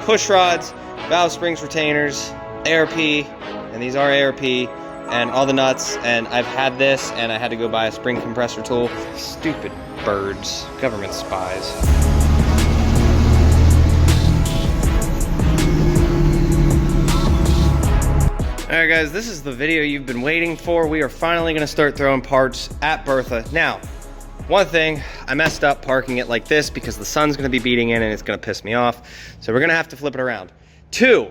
push rods, valve springs, retainers, ARP, and these are ARP, and all the nuts, and I've had this, and I had to go buy a spring compressor tool. Stupid birds, government spies. Alright guys, this is the video you've been waiting for. We are finally going to start throwing parts at Bertha. Now, one thing, I messed up parking it like this because the sun's going to be beating in and it's going to piss me off. So we're going to have to flip it around. Two.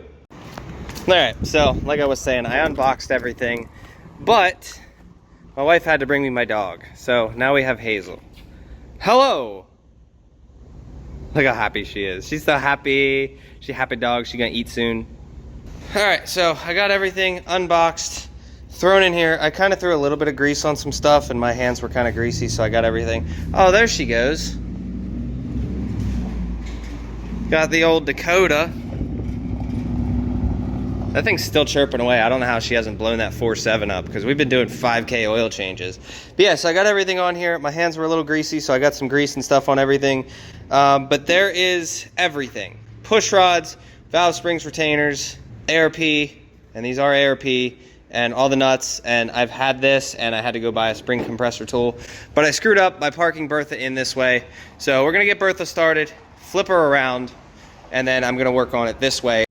Alright, so like I was saying, I unboxed everything, but my wife had to bring me my dog. So now we have Hazel. Hello! Look how happy she is. She's so happy. She's a happy dog. She's going to eat soon. Alright, so I got everything unboxed, thrown in here. I kind of threw a little bit of grease on some stuff and my hands were kind of greasy, so I got everything. Oh, there she goes. Got the old Dakota. That thing's still chirping away. I don't know how she hasn't blown that 4.7 up because we've been doing 5K oil changes. But yeah, so I got everything on here. My hands were a little greasy, so I got some grease and stuff on everything. But there is everything. Push rods, valve springs, retainers, ARP, and these are ARP, and all the nuts, and I've had this, and I had to go buy a spring compressor tool. But I screwed up by parking Bertha in this way. So we're gonna get Bertha started, flip her around, and then I'm gonna work on it this way.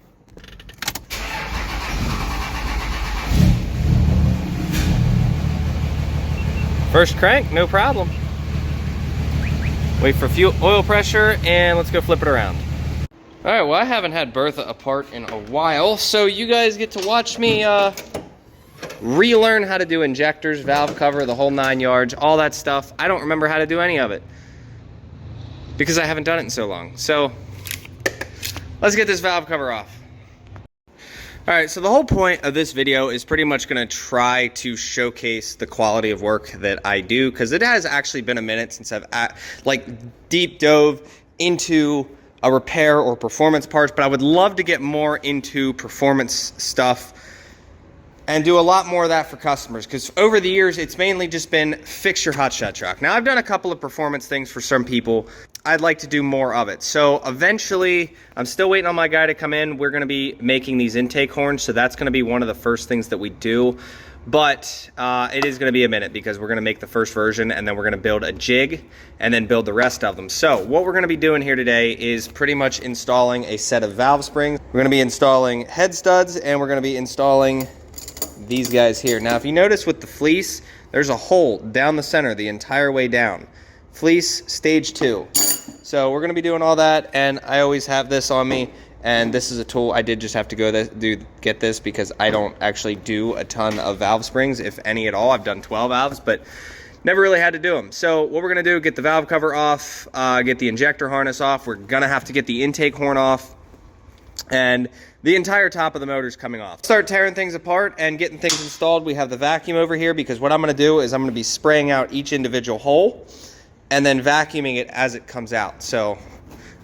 First crank, no problem. Wait for fuel oil pressure, and let's go flip it around. All right, well, I haven't had Bertha apart in a while, so you guys get to watch me relearn how to do injectors, valve cover, the whole 9 yards, all that stuff. I don't remember how to do any of it because I haven't done it in so long. So let's get this valve cover off. All right, so the whole point of this video is pretty much gonna try to showcase the quality of work that I do, because it has actually been a minute since I've deep dove into a repair or performance parts, but I would love to get more into performance stuff and do a lot more of that for customers, because over the years it's mainly just been fix your hotshot truck. Now I've done a couple of performance things for some people. I'd like to do more of it. So eventually, I'm still waiting on my guy to come in. We're gonna be making these intake horns, so that's gonna be one of the first things that we do. But it is gonna be a minute because we're gonna make the first version and then we're gonna build a jig and then build the rest of them. So what we're gonna be doing here today is pretty much installing a set of valve springs. We're gonna be installing head studs and we're gonna be installing these guys here. Now, if you notice with the fleece, there's a hole down the center the entire way down. Fleece stage 2. So we're gonna be doing all that, and I always have this on me. And this is a tool. I did just have to go get this because I don't actually do a ton of valve springs, if any at all. I've done 12 valves, but never really had to do them. So what we're gonna do, get the valve cover off, get the injector harness off. We're gonna have to get the intake horn off, and the entire top of the motor is coming off. Start tearing things apart and getting things installed. We have the vacuum over here because what I'm gonna do is I'm gonna be spraying out each individual hole and then vacuuming it as it comes out. So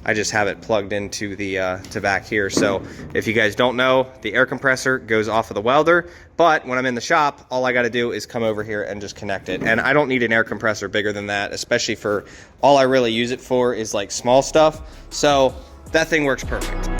I just have it plugged into the to back here. So if you guys don't know, the air compressor goes off of the welder, but when I'm in the shop, all I gotta do is come over here and just connect it. And I don't need an air compressor bigger than that, especially for all I really use it for is like small stuff. So that thing works perfect.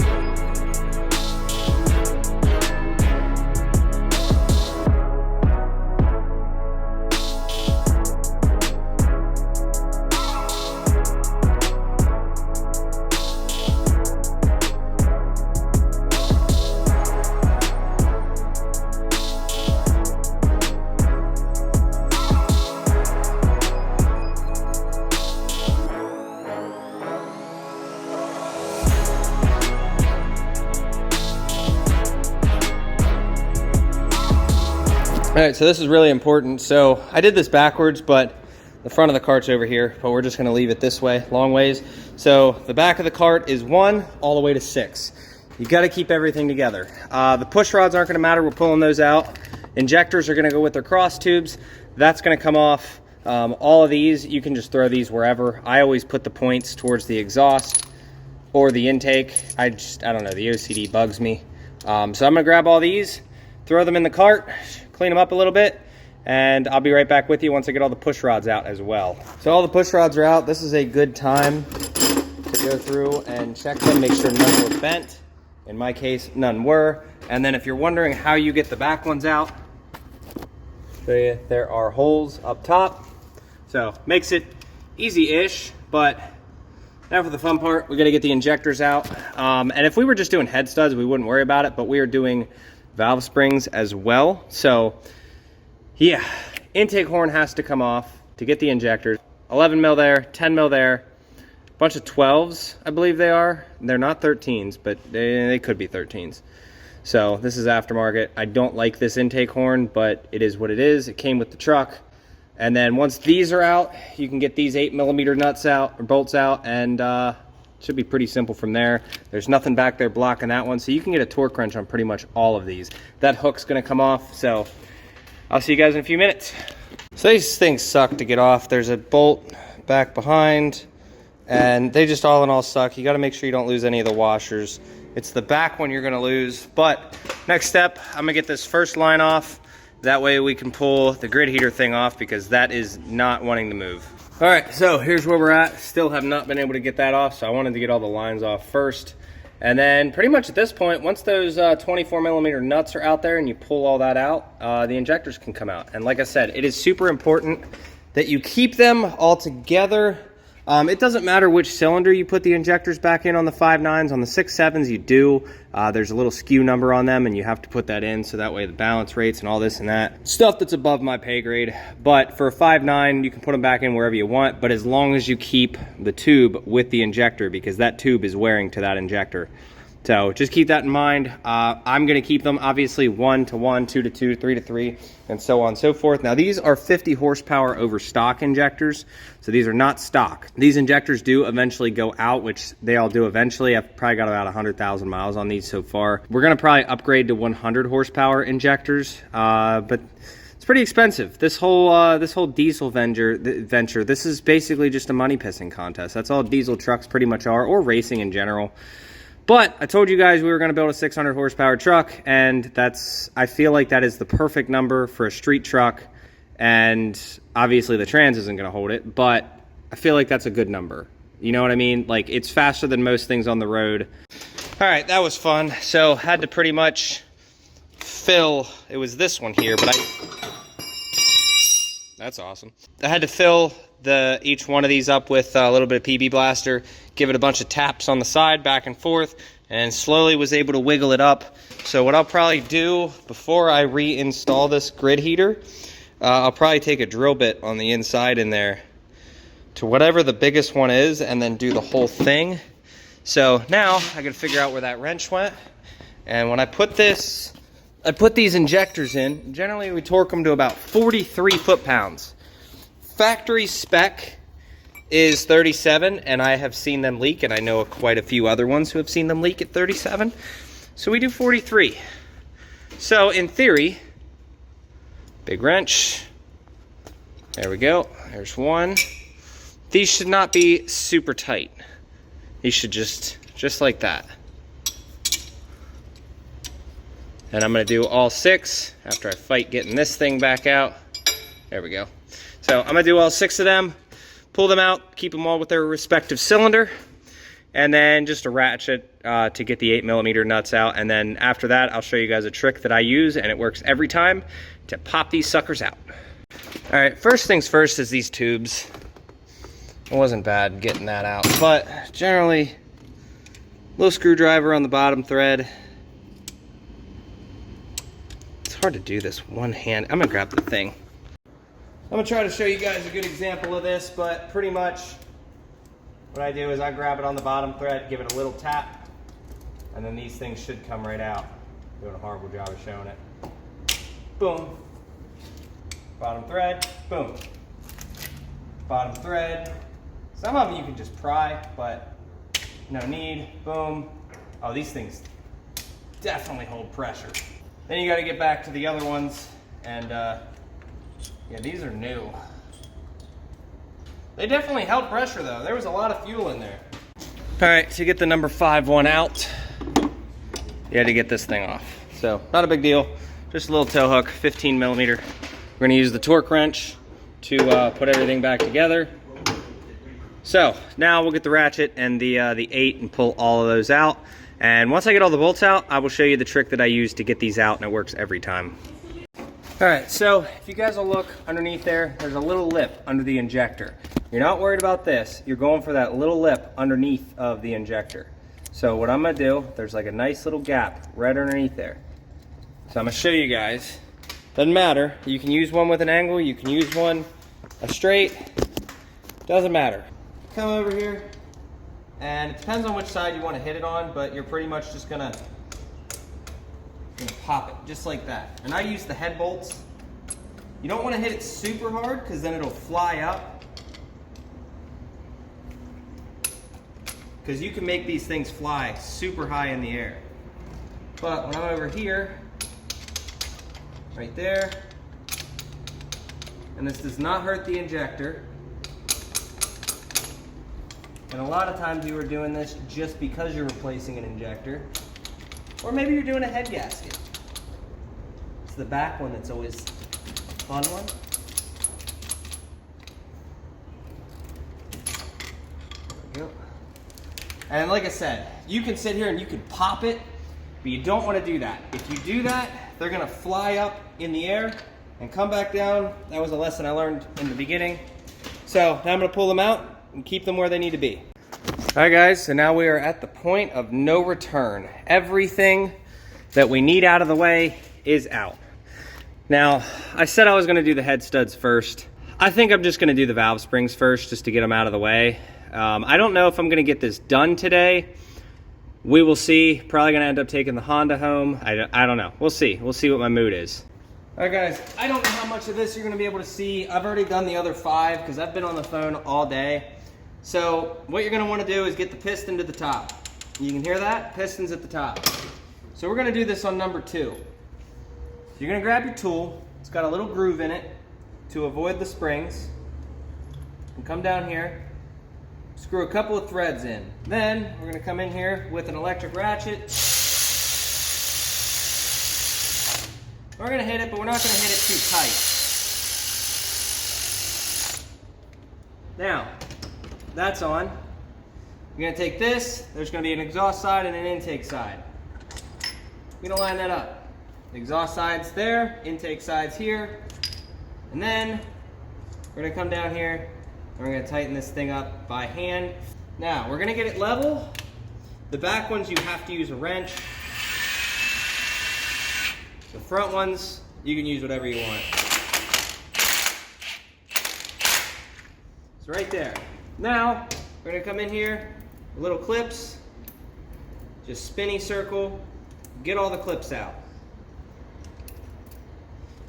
All right, so this is really important. So I did this backwards, but the front of the cart's over here, but we're just gonna leave it this way, long ways. So the back of the cart is 1 all the way to 6. You gotta keep everything together. The push rods aren't gonna matter, we're pulling those out. Injectors are gonna go with their cross tubes. That's gonna come off. All of these, you can just throw these wherever. I always put the points towards the exhaust or the intake. I don't know, the OCD bugs me. So I'm gonna grab all these, throw them in the cart, clean them up a little bit, and I'll be right back with you once I get all the push rods out as well. So all the push rods are out. This is a good time to go through and check them, make sure none were bent. In my case, none were. And then if you're wondering how you get the back ones out, show you, there are holes up top. So makes it easy-ish, but now for the fun part, we gotta get the injectors out. And if we were just doing head studs, we wouldn't worry about it, but we are doing valve springs as well. So yeah, intake horn has to come off to get the injectors. 11 mil there, 10 mil there, a bunch of 12s, I believe they are. They're not 13s, but they could be 13s. So this is aftermarket. I don't like this intake horn, but it is what it is. It came with the truck. And then once these are out, you can get these 8mm nuts out, or bolts out, and should be pretty simple from there. There's nothing back there blocking that one, so you can get a torque wrench on pretty much all of these. That hook's gonna come off, so I'll see you guys in a few minutes. So these things suck to get off. There's a bolt back behind, and they just all in all suck. You gotta make sure you don't lose any of the washers. It's the back one you're gonna lose, but next step, I'm gonna get this first line off. That way we can pull the grid heater thing off because that is not wanting to move. All right, so here's where we're at. Still have not been able to get that off, so I wanted to get all the lines off first. And then pretty much at this point, once those 24mm nuts are out there and you pull all that out, the injectors can come out. And like I said, it is super important that you keep them all together. It doesn't matter which cylinder you put the injectors back in on the 5.9s. On the 6.7s you do. There's a little skew number on them and you have to put that in so that way the balance rates and all this and that. Stuff that's above my pay grade. But for a 5.9, you can put them back in wherever you want, but as long as you keep the tube with the injector, because that tube is wearing to that injector. So just keep that in mind. I'm gonna keep them obviously 1 to 1, 2 to 2, 3 to 3, and so on and so forth. Now these are 50 horsepower over stock injectors, so these are not stock. These injectors do eventually go out, which they all do eventually. I've probably got about 100,000 miles on these so far. We're gonna probably upgrade to 100 horsepower injectors, but it's pretty expensive. This whole diesel venture, this is basically just a money pissing contest. That's all diesel trucks pretty much are, or racing in general. But I told you guys we were going to build a 600 horsepower truck, and I feel like that is the perfect number for a street truck. And obviously the trans isn't going to hold it, but I feel like that's a good number. You know what I mean? Like, it's faster than most things on the road. All right, that was fun. So had to pretty much fill, it was this one here, but that's awesome. I had to fill each one of these up with a little bit of PB Blaster, give it a bunch of taps on the side, back and forth, and slowly was able to wiggle it up. So what I'll probably do before I reinstall this grid heater, I'll probably take a drill bit on the inside in there to whatever the biggest one is and then do the whole thing. So now I gotta figure out where that wrench went. And when I put these injectors in, generally we torque them to about 43 foot-pounds. Factory spec is 37, and I have seen them leak, and I know quite a few other ones who have seen them leak at 37. So we do 43. So in theory, big wrench. There we go. There's one. These should not be super tight. These should just like that. And I'm going to do all 6 after I fight getting this thing back out. There we go. So I'm going to do all 6 of them, pull them out, keep them all with their respective cylinder, and then just a ratchet to get the 8mm nuts out. And then after that, I'll show you guys a trick that I use, and it works every time, to pop these suckers out. All right, first things first is these tubes. It wasn't bad getting that out, but generally, little screwdriver on the bottom thread. It's hard to do this one hand. I'm gonna grab the thing. I'm gonna try to show you guys a good example of this, but pretty much what I do is I grab it on the bottom thread, give it a little tap, and then these things should come right out. Doing a horrible job of showing it. Boom. Bottom thread, boom. Bottom thread. Some of them you can just pry, but no need. Boom. Oh, these things definitely hold pressure. Then you gotta get back to the other ones, and yeah, these are new. They definitely held pressure though. There was a lot of fuel in there. All right, to get the number 5 one out, you had to get this thing off. So not a big deal, just a little tow hook, 15mm. We're gonna use the torque wrench to put everything back together. So now we'll get the ratchet and the 8 and pull all of those out. And once I get all the bolts out, I will show you the trick that I use to get these out, and it works every time. All right, so if you guys will look underneath there, there's a little lip under the injector. You're not worried about this. You're going for that little lip underneath of the injector. So what I'm gonna do, there's like a nice little gap right underneath there. So I'm gonna show you guys. Doesn't matter. You can use one with an angle, you can use one a straight, doesn't matter. Come over here, and it depends on which side you want to hit it on, but you're pretty much just gonna pop it just like that. And I use the head bolts. You don't want to hit it super hard because then it'll fly up. Because you can make these things fly super high in the air. But when I'm over here, right there, and this does not hurt the injector. And a lot of times you are doing this just because you're replacing an injector. Or maybe you're doing a head gasket. It's the back one that's always a fun one. There we go. And like I said, you can sit here and you can pop it, but you don't want to do that. If you do that, they're going to fly up in the air and come back down. That was a lesson I learned in the beginning. So now I'm going to pull them out and keep them where they need to be. All right guys, so now we are at the point of no return. Everything that we need out of the way is out. Now, I said I was gonna do the head studs first. I think I'm just gonna do the valve springs first just to get them out of the way. I don't know if I'm gonna get this done today. We will see. Probably gonna end up taking the Honda home. I don't know, we'll see. We'll see what my mood is. All right guys, I don't know how much of this you're gonna be able to see. I've already done the other 5 because I've been on the phone all day. So what you're gonna wanna do is get the piston to the top. You can hear that? Piston's at the top. So we're gonna do this on number 2. So you're gonna grab your tool. It's got a little groove in it to avoid the springs. And come down here, screw a couple of threads in. Then we're gonna come in here with an electric ratchet. We're gonna hit it, but we're not gonna hit it too tight. Now, that's on. You're gonna take this, there's gonna be an exhaust side and an intake side. You're gonna line that up. The exhaust side's there, intake side's here. And then we're gonna come down here and we're gonna tighten this thing up by hand. Now, we're gonna get it level. The back ones, you have to use a wrench. The front ones, you can use whatever you want. It's right there. Now, we're gonna come in here, little clips, just spinny circle, get all the clips out.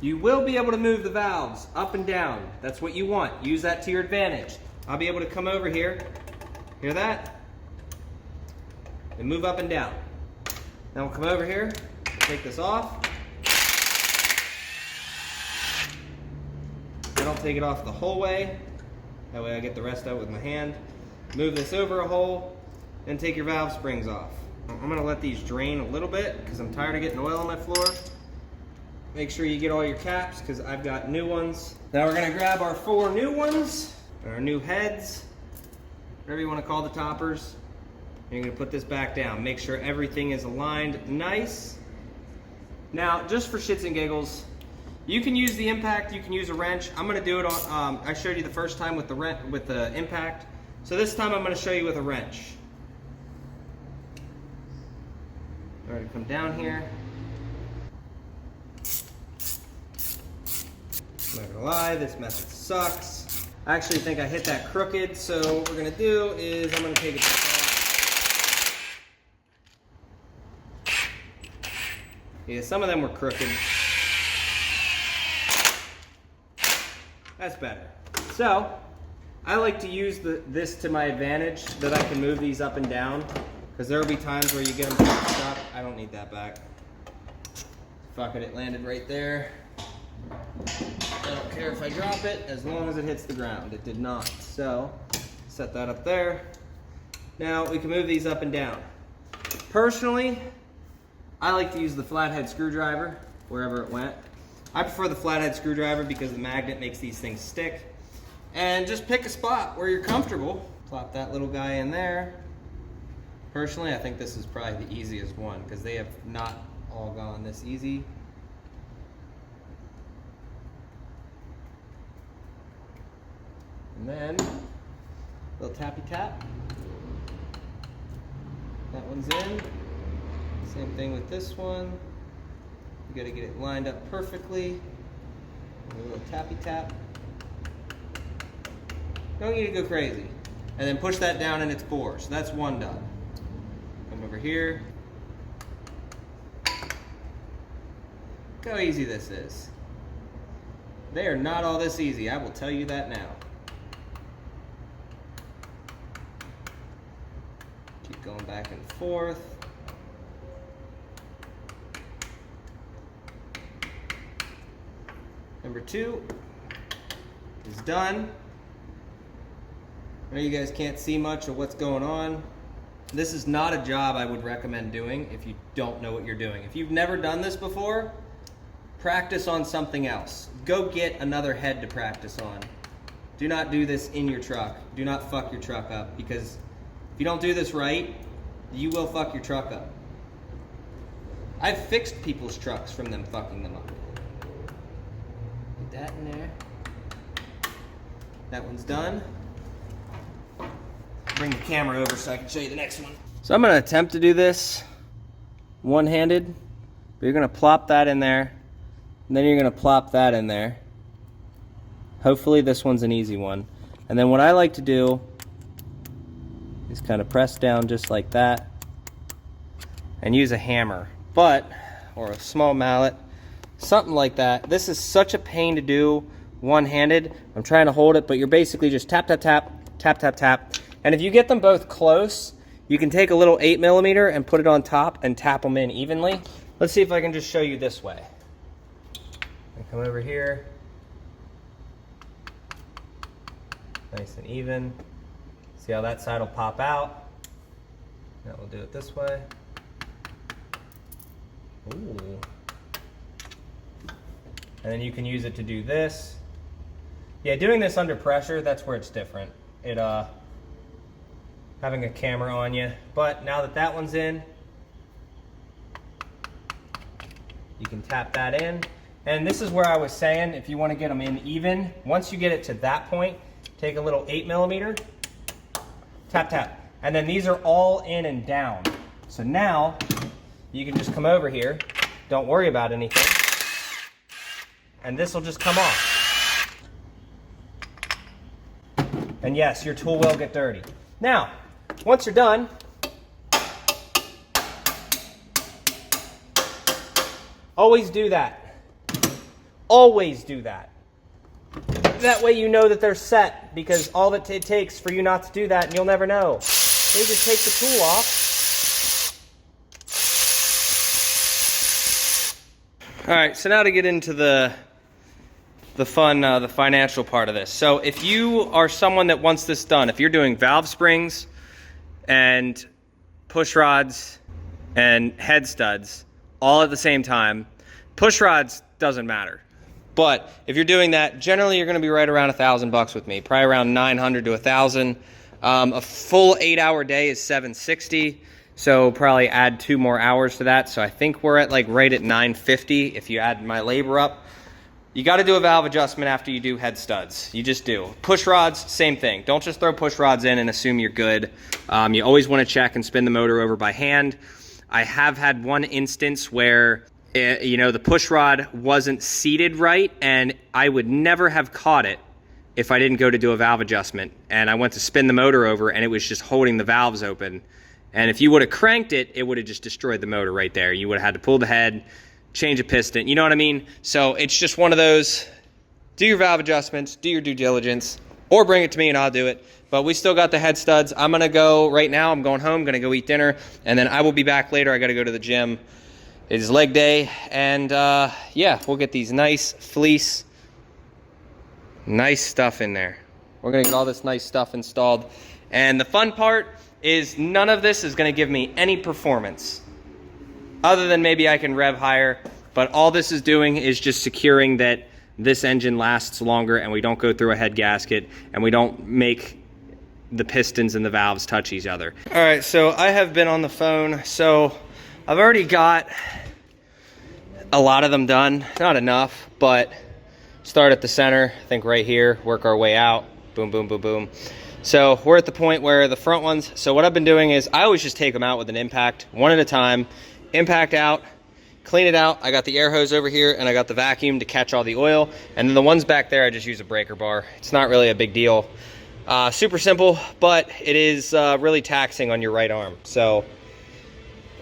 You will be able to move the valves up and down. That's what you want. Use that to your advantage. I'll be able to come over here, hear that? And move up and down. Then we'll come over here, take this off. I don't take it off the whole way. That way I get the rest out with my hand. Move this over a hole, then take your valve springs off. I'm gonna let these drain a little bit because I'm tired of getting oil on my floor. Make sure you get all your caps because I've got new ones. Now we're gonna grab our 4 new ones, our new heads, whatever you wanna call the toppers. And you're gonna put this back down. Make sure everything is aligned nice. Now, just for shits and giggles, you can use the impact, you can use a wrench. I'm gonna do it on, I showed you the first time with the impact. So this time I'm gonna show you with a wrench. All right, come down here. I'm not gonna lie, this method sucks. I actually think I hit that crooked, so what we're gonna do is I'm gonna take it off. Yeah, some of them were crooked. That's better. So, I like to use this to my advantage, that I can move these up and down, because there will be times where you get them stuck. I don't need that back. Fuck it, it landed right there. I don't care if I drop it, as long as it hits the ground. It did not. So, set that up there. Now, we can move these up and down. Personally, I like to use the flathead screwdriver, wherever it went. I prefer the flathead screwdriver because the magnet makes these things stick. And just pick a spot where you're comfortable. Plop that little guy in there. Personally, I think this is probably the easiest one because they have not all gone this easy. And then, little tappy tap. That one's in. Same thing with this one. You gotta get it lined up perfectly. A little tappy tap. Don't need to go crazy. And then push that down in its bore. So that's one done. Come over here. Look how easy this is. They are not all this easy, I will tell you that now. Keep going back and forth. Number 2 is done. I know you guys can't see much of what's going on. This is not a job I would recommend doing if you don't know what you're doing. If you've never done this before, practice on something else. Go get another head to practice on. Do not do this in your truck. Do not fuck your truck up, because if you don't do this right, you will fuck your truck up. I've fixed people's trucks from them fucking them up. Put that in there. That one's done. Bring the camera over so I can show you the next one. So I'm gonna attempt to do this one-handed, but you're gonna plop that in there, and then you're gonna plop that in there. Hopefully this one's an easy one. And then what I like to do is kind of press down just like that and use a hammer, or a small mallet, something like that. This is such a pain to do one-handed. I'm trying to hold it, but you're basically just tap, tap, tap, tap, tap, tap. And if you get them both close, you can take a little 8mm and put it on top and tap them in evenly. Let's see if I can just show you this way. I come over here. Nice and even. See how that side will pop out? Now we'll do it this way. Ooh. And then you can use it to do this. Yeah, doing this under pressure, that's where it's different. Having a camera on you. But now that that one's in, you can tap that in. And this is where I was saying, if you want to get them in even, once you get it to that point, take a little 8mm, tap, tap. And then these are all in and down. So now, you can just come over here, don't worry about anything, and this will just come off. And yes, your tool will get dirty. Now, once you're done, always do that. Always do that. That way you know that they're set, because all that it takes for you not to do that, and you'll never know. You just take the tool off. All right, so now to get into the fun, the financial part of this. So if you are someone that wants this done, if you're doing valve springs and push rods and head studs all at the same time, push rods doesn't matter. But if you're doing that, generally you're gonna be right around $1,000 with me, probably around 900 to 1,000. A full 8-hour day is $760. So probably add 2 more hours to that. So I think we're at like right at $950 if you add my labor up. You got to do a valve adjustment after you do head studs. You just do. Push rods, same thing. Don't just throw push rods in and assume you're good. You always want to check and spin the motor over by hand. I have had one instance where the push rod wasn't seated right, and I would never have caught it if I didn't go to do a valve adjustment. And I went to spin the motor over, and it was just holding the valves open. And if you would have cranked it, it would have just destroyed the motor right there. You would have had to pull the head, change a piston, you know what I mean? So it's just one of those, do your valve adjustments, do your due diligence, or bring it to me and I'll do it. But we still got the head studs. I'm gonna go right now, I'm going home, gonna go eat dinner, and then I will be back later. I gotta go to the gym. It is leg day, and yeah, we'll get these nice fleece, nice stuff in there. We're gonna get all this nice stuff installed. And the fun part is none of this is gonna give me any performance, other than maybe I can rev higher, but all this is doing is just securing that this engine lasts longer and we don't go through a head gasket and we don't make the pistons and the valves touch each other. All right, so I have been on the phone. So I've already got a lot of them done. Not enough, but start at the center, I think right here, work our way out. Boom, boom, boom, boom. So we're at the point where the front ones, so what I've been doing is I always just take them out with an impact, one at a time, impact out, clean it out. I got the air hose over here and I got the vacuum to catch all the oil. And then the ones back there, I just use a breaker bar. It's not really a big deal. Super simple, but it is really taxing on your right arm. So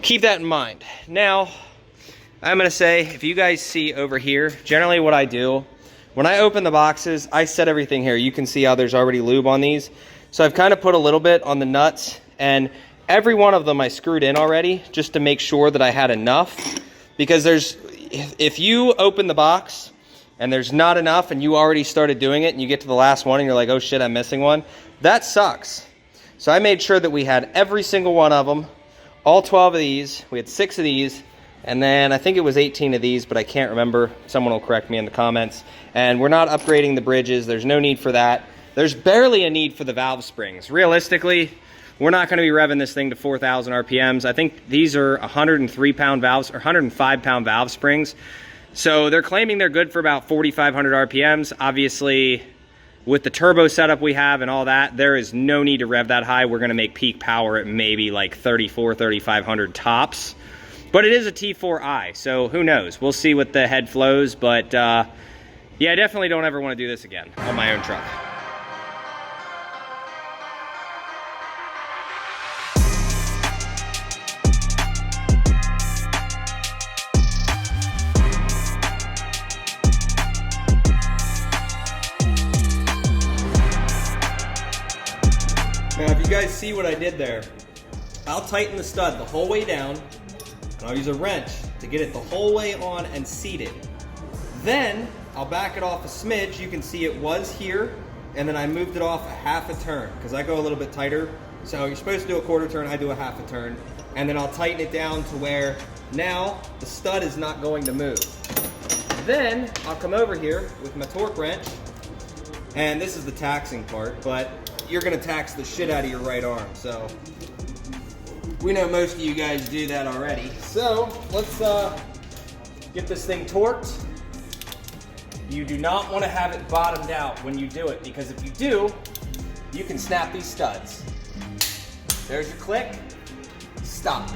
keep that in mind. Now, I'm gonna say, if you guys see over here, generally what I do, when I open the boxes, I set everything here. You can see how there's already lube on these. So I've kind of put a little bit on the nuts, and every one of them I screwed in already just to make sure that I had enough. Because if you open the box and there's not enough and you already started doing it and you get to the last one and you're like, oh shit, I'm missing one, that sucks. So I made sure that we had every single one of them, all 12 of these. We had 6 of these. And then I think it was 18 of these, but I can't remember. Someone will correct me in the comments. And we're not upgrading the bridges. There's no need for that. There's barely a need for the valve springs. Realistically, we're not going to be revving this thing to 4,000 RPMs. I think these are 103-pound valves or 105-pound valve springs. So they're claiming they're good for about 4,500 RPMs. Obviously, with the turbo setup we have and all that, there is no need to rev that high. We're going to make peak power at maybe like 3,400, 3,500 tops. But it is a T4i, so who knows? We'll see what the head flows, but yeah, I definitely don't ever want to do this again on my own truck. Now, if you guys see what I did there, I'll tighten the stud the whole way down, and I'll use a wrench to get it the whole way on and seat it. Then I'll back it off a smidge. You can see it was here, and then I moved it off a half a turn because I go a little bit tighter. So you're supposed to do a quarter turn, I do a half a turn. And then I'll tighten it down to where now the stud is not going to move. Then I'll come over here with my torque wrench, and this is the taxing part, but you're gonna tax the shit out of your right arm. So we know most of you guys do that already. So let's get this thing torqued. You do not want to have it bottomed out when you do it, because if you do, you can snap these studs. There's your click, stop.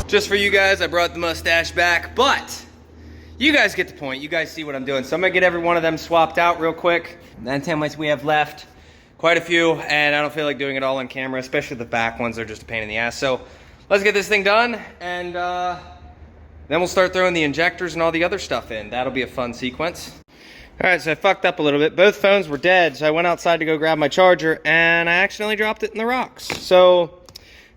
Just for you guys, I brought the mustache back, but you guys get the point. You guys see what I'm doing. So I'm gonna get every one of them swapped out real quick. 10 ways we have left, quite a few, and I don't feel like doing it all on camera, especially the back ones. They're just a pain in the ass. So let's get this thing done, and then we'll start throwing the injectors and all the other stuff in. That'll be a fun sequence. All right, so I fucked up a little bit. Both phones were dead, so I went outside to go grab my charger, and I accidentally dropped it in the rocks. So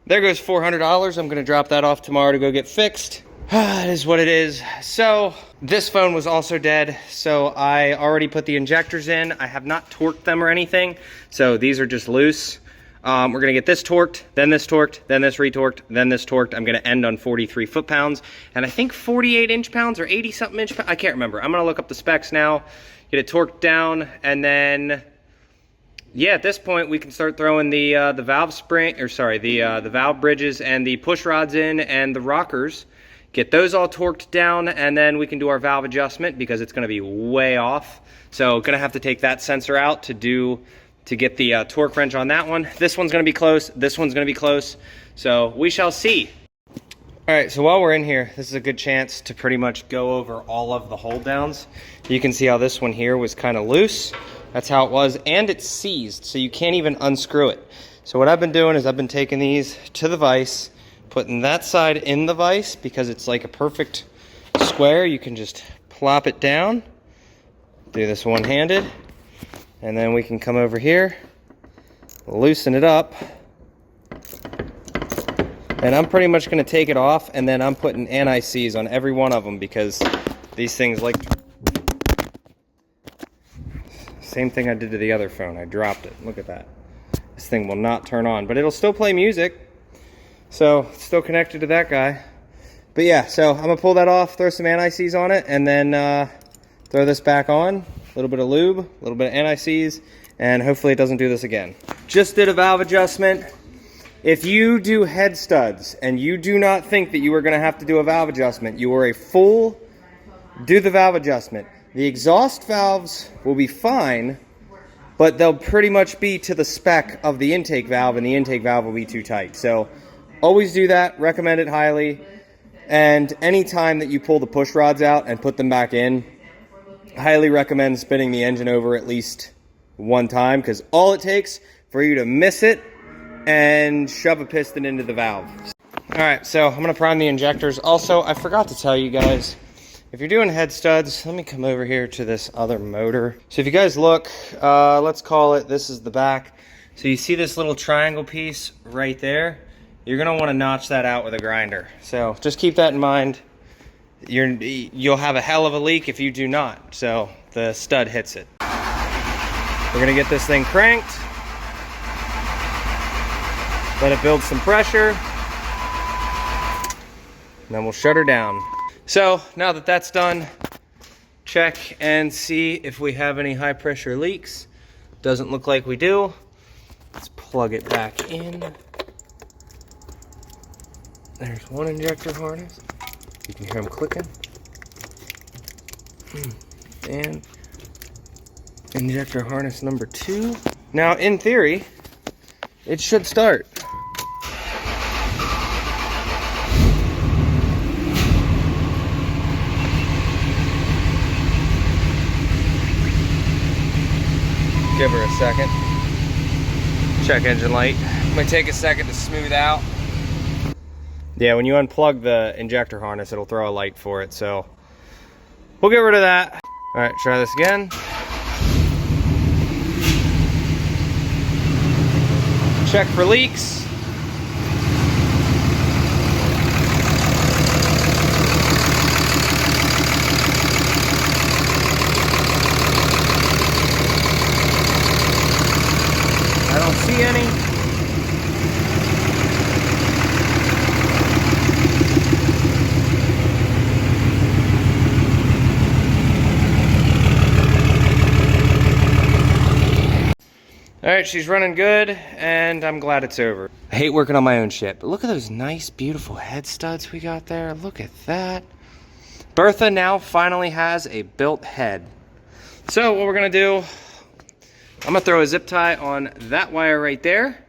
there goes $400. I'm gonna drop that off tomorrow to go get fixed. It is what it is. So this phone was also dead, so I already put the injectors in. I have not torqued them or anything, so these are just loose. We're gonna get this torqued, then this torqued, then this retorqued, then this torqued. I'm gonna end on 43 foot-pounds, and I think 48 inch-pounds or 80-something inch-pounds. I can't remember. I'm gonna look up the specs now, get it torqued down, and then yeah, at this point we can start throwing the valve spring, or sorry, the valve bridges and the push rods in, and the rockers. Get those all torqued down, and then we can do our valve adjustment because it's going to be way off. So gonna have to take that sensor out to get the torque wrench on that one. This one's going to be close. This one's going to be close. So we shall see. All right, so while we're in here, this is a good chance to pretty much go over all of the hold downs. You can see how this one here was kind of loose. That's how it was, and it's seized, so you can't even unscrew it. So what I've been doing is I've been taking these to the vise, putting that side in the vise because it's like a perfect square. You can just plop it down, do this one-handed, and then we can come over here, loosen it up, and I'm pretty much going to take it off, and then I'm putting anti-seize on every one of them because these things like... Same thing I did to the other phone. I dropped it. Look at that. This thing will not turn on, but it'll still play music. So it's still connected to that guy. But yeah, so I'm gonna pull that off, throw some anti-seize on it, and then throw this back on. A little bit of lube, a little bit of anti-seize, and hopefully it doesn't do this again. Just did a valve adjustment. If you do head studs and you do not think that you are gonna have to do a valve adjustment, you are a fool. Do the valve adjustment. The exhaust valves will be fine, but they'll pretty much be to the spec of the intake valve, and the intake valve will be too tight. So always do that, recommend it highly. And anytime that you pull the push rods out and put them back in, highly recommend spinning the engine over at least one time, because all it takes for you to miss it and shove a piston into the valve. All right, so I'm gonna prime the injectors. Also, I forgot to tell you guys, if you're doing head studs, let me come over here to this other motor. So if you guys look, let's call it, this is the back. So you see this little triangle piece right there? You're gonna wanna notch that out with a grinder. So just keep that in mind. You'll have a hell of a leak if you do not. So the stud hits it. We're gonna get this thing cranked. Let it build some pressure. And then we'll shut her down. So now that that's done, check and see if we have any high pressure leaks. Doesn't look like we do. Let's plug it back in. There's one injector harness. You can hear them clicking. And injector harness number 2. Now in theory, it should start. Give her a second. Check engine light. Might take a second to smooth out. Yeah, when you unplug the injector harness, it'll throw a light for it, so we'll get rid of that. All right, try this again. Check for leaks. I don't see any. All right, she's running good, and I'm glad it's over. I hate working on my own shit, but look at those nice, beautiful head studs we got there. Look at that. Bertha now finally has a built head. So what we're gonna do, I'm gonna throw a zip tie on that wire right there,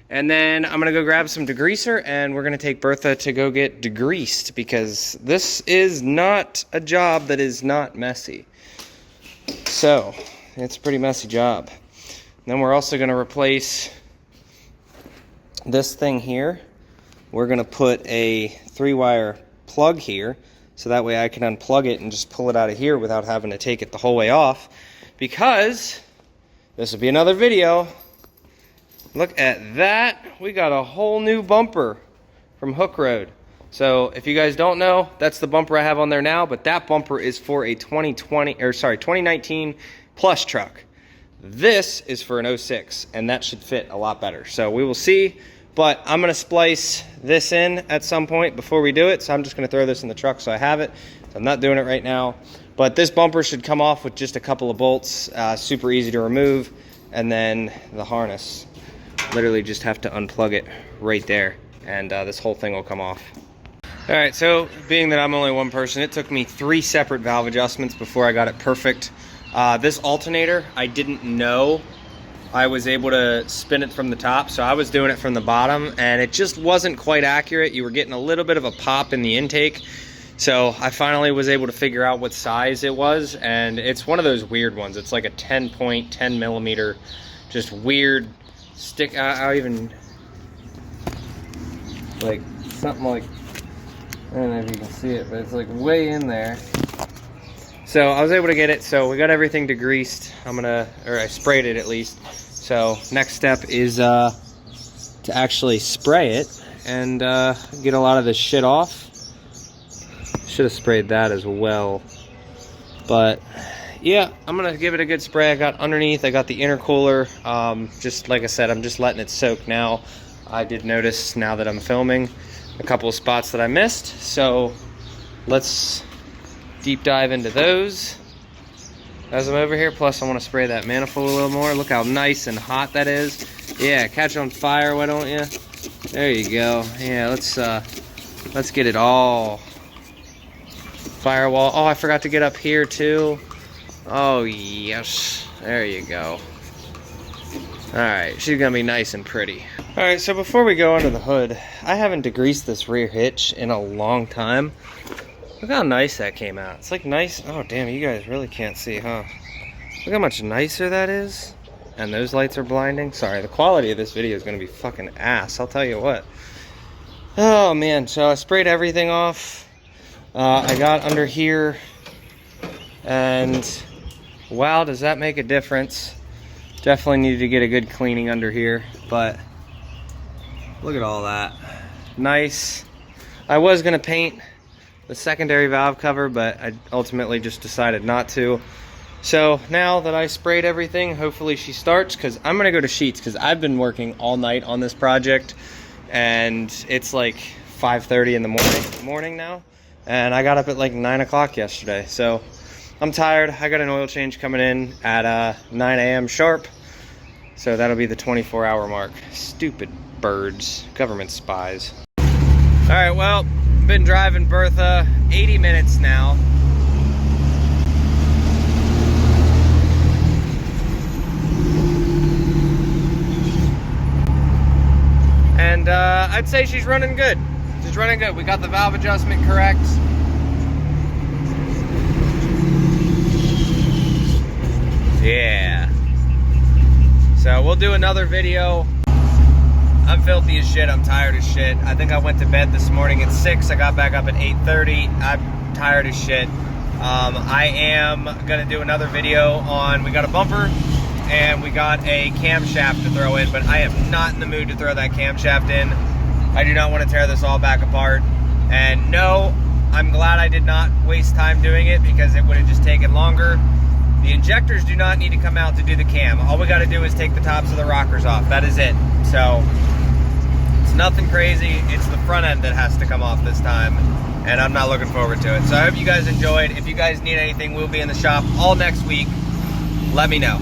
and then I'm gonna go grab some degreaser, and we're gonna take Bertha to go get degreased, because this is not a job that is not messy. So it's a pretty messy job. Then we're also gonna replace this thing here. We're gonna put a 3-wire plug here, so that way I can unplug it and just pull it out of here without having to take it the whole way off, because this will be another video. Look at that. We got a whole new bumper from Hook Road. So if you guys don't know, that's the bumper I have on there now, but that bumper is for a 2019 Plus truck. This is for an 06, and that should fit a lot better. So we will see, but I'm gonna splice this in at some point before we do it. So I'm just gonna throw this in the truck so I have it. So I'm not doing it right now, but this bumper should come off with just a couple of bolts, super easy to remove. And then the harness, literally just have to unplug it right there, and this whole thing will come off. All right, so being that I'm only one person, it took me 3 separate valve adjustments before I got it perfect. This alternator, I didn't know I was able to spin it from the top, so I was doing it from the bottom, and it just wasn't quite accurate. You were getting a little bit of a pop in the intake. So I finally was able to figure out what size it was, and it's one of those weird ones. It's like a 10 millimeter, just weird stick. I even, like, something like, I don't know if you can see it, but it's like way in there. So I was able to get it, so we got everything degreased. I sprayed it at least. So next step is to actually spray it and get a lot of this shit off. Should have sprayed that as well. But yeah, I'm gonna give it a good spray. I got underneath, I got the intercooler. Just like I said, I'm just letting it soak now. I did notice now that I'm filming a couple of spots that I missed. So let's deep dive into those as I'm over here. Plus I want to spray that manifold a little more. Look how nice and hot that is. Yeah, catch on fire, why don't you? There you go. Yeah, let's get it all. Firewall. Oh, I forgot to get up here too. Oh yes, there you go. All right, she's gonna be nice and pretty. All right, so before we go under the hood, I haven't degreased this rear hitch in a long time. Look how nice that came out. It's like nice. Oh damn, you guys really can't see, huh? Look how much nicer that is. And those lights are blinding. Sorry, the quality of this video is gonna be fucking ass, I'll tell you what. Oh man, so I sprayed everything off. I got under here, and wow, does that make a difference. Definitely needed to get a good cleaning under here, but look at all that. Nice. I was gonna paint the secondary valve cover, but I ultimately just decided not to. So now that I sprayed everything, hopefully she starts, because I'm gonna go to sheets, because I've been working all night on this project, and it's like 5:30 in the morning now. And I got up at like 9 o'clock yesterday, so I'm tired. I got an oil change coming in at 9 a.m. sharp, so that'll be the 24-hour mark. Stupid birds, government spies. All right, well, been driving Bertha 80 minutes now. And I'd say she's running good. She's running good. We got the valve adjustment correct. Yeah. So we'll do another video. I'm filthy as shit. I'm tired as shit. I think I went to bed this morning at 6. I got back up at 8:30. I'm tired as shit. I am gonna do another video on, we got a bumper and we got a camshaft to throw in, but I am not in the mood to throw that camshaft in. I do not want to tear this all back apart. And no, I'm glad I did not waste time doing it, because it would have just taken longer. The injectors do not need to come out to do the cam. All we got to do is take the tops of the rockers off. That is it. So it's nothing crazy. It's the front end that has to come off this time, and I'm not looking forward to it. So I hope you guys enjoyed. If you guys need anything, we'll be in the shop all next week. Let me know.